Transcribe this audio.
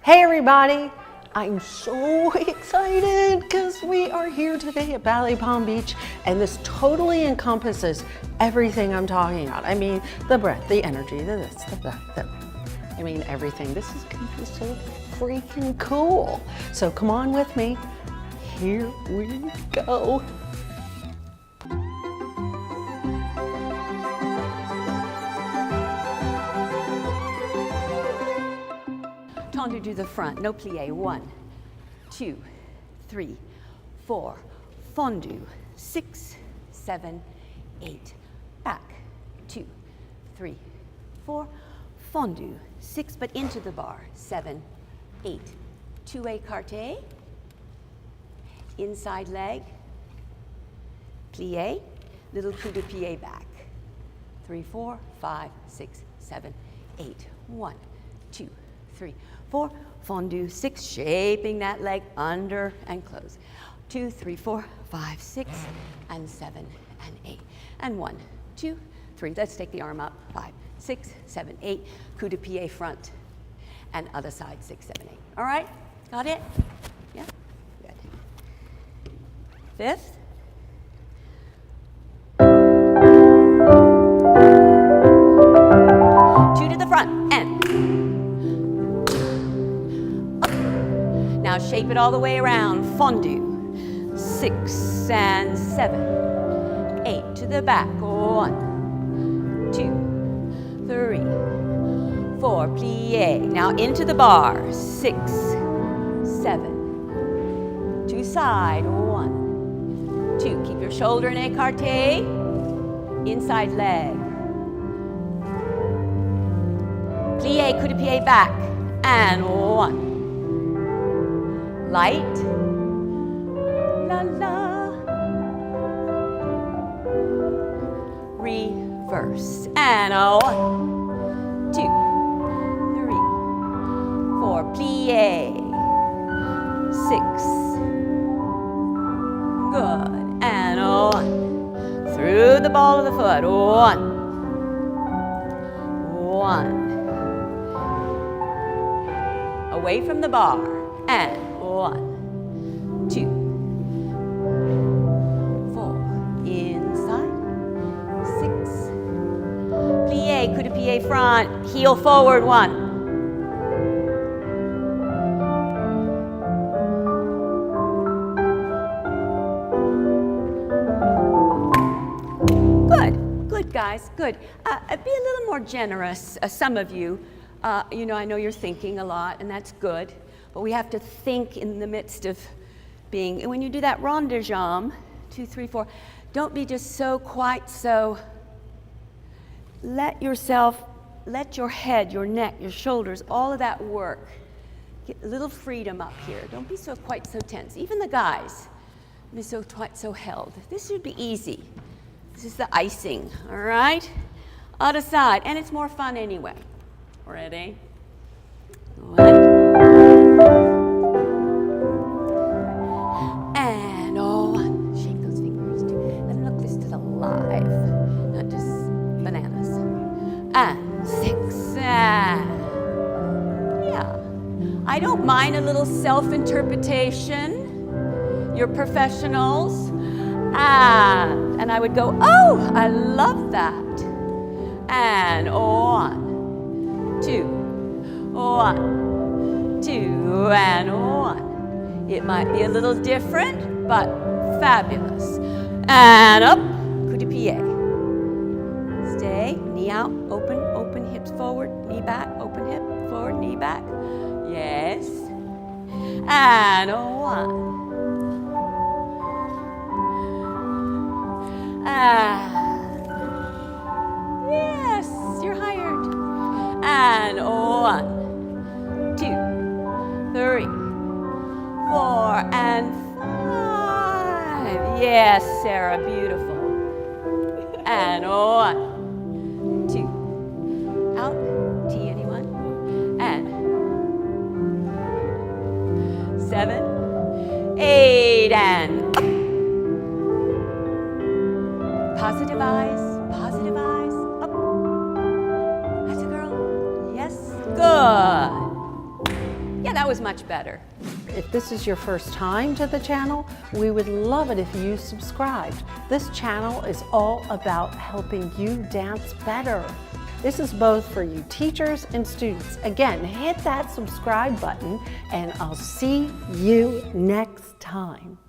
Hey everybody, I'm so excited because we are here today at Ballet Palm Beach and this totally encompasses everything I'm talking about. I mean, the breath, the energy, the this, the that, I mean everything. This is going to be so freaking cool. So come on with me, here we go. Tendu to the front, no plie. 1, 2, 3, 4. Fondu, 6, 7, 8. Back, 2, 3, 4. Fondu, 6, but into the bar. 7, 8. Two écarté. Inside leg. Plie. Little coup de pied back. 3, 4, 5, 6, 7, 8. 1, 2, 3, 4, fondu, 6, shaping that leg under and close. 2, 3, 4, 5, 6, and 7, and 8. And 1, 2, 3, let's take the arm up. 5, 6, 7, 8, coup de pied front. And other side, 6, 7, 8. All right, got it? Yeah, good. Fifth. Shape it all the way around. Fondu. 6 and 7. 8 to the back. 1, 2, 3, 4. Plie. Now into the bar. 6, 7. To side. 1, 2. Keep your shoulder in écarté. Inside leg. Plie, coup de pied back. And 1. Light, la la, reverse, and 1, 2, 3, 4, plie, 6, good, and 1, through the ball of the foot, 1, 1, away from the bar, and 1, 2, 4, inside, 6, plie, coup de pied front, heel forward, 1. Good guys, good. Be a little more generous, some of you. I know you're thinking a lot and that's good. But we have to think in the midst of being, and when you do that rond de jambe, 2, 3, 4, don't be just quite so, let your head, your neck, your shoulders, all of that work. Get a little freedom up here. Don't be quite so tense. Even the guys, be quite so held. This should be easy. This is the icing, all right? Other side, and it's more fun anyway. Ready? 1. And 1. Shake those fingers too. Let them look listed alive, not just bananas. And 6. Yeah. I don't mind a little self-interpretation. You're professionals. And I would go, oh, I love that. And 1, 2, 1, 2, and 1. It might be a little different, but fabulous. And up, coup de pied. Stay, knee out, open, hips forward, knee back, open hip, forward, knee back. Yes. And 1. Yes, you're hired. And 1, 2, 3, 4, and 5. Yes, Sarah, beautiful. And 1, 2, out, T, anyone? And 7, 8, and up. Positive eyes, up. That's a girl. Yes, good. Yeah, that was much better. If this is your first time to the channel, we would love it if you subscribed. This channel is all about helping you dance better. This is both for you teachers and students. Again, hit that subscribe button and I'll see you next time.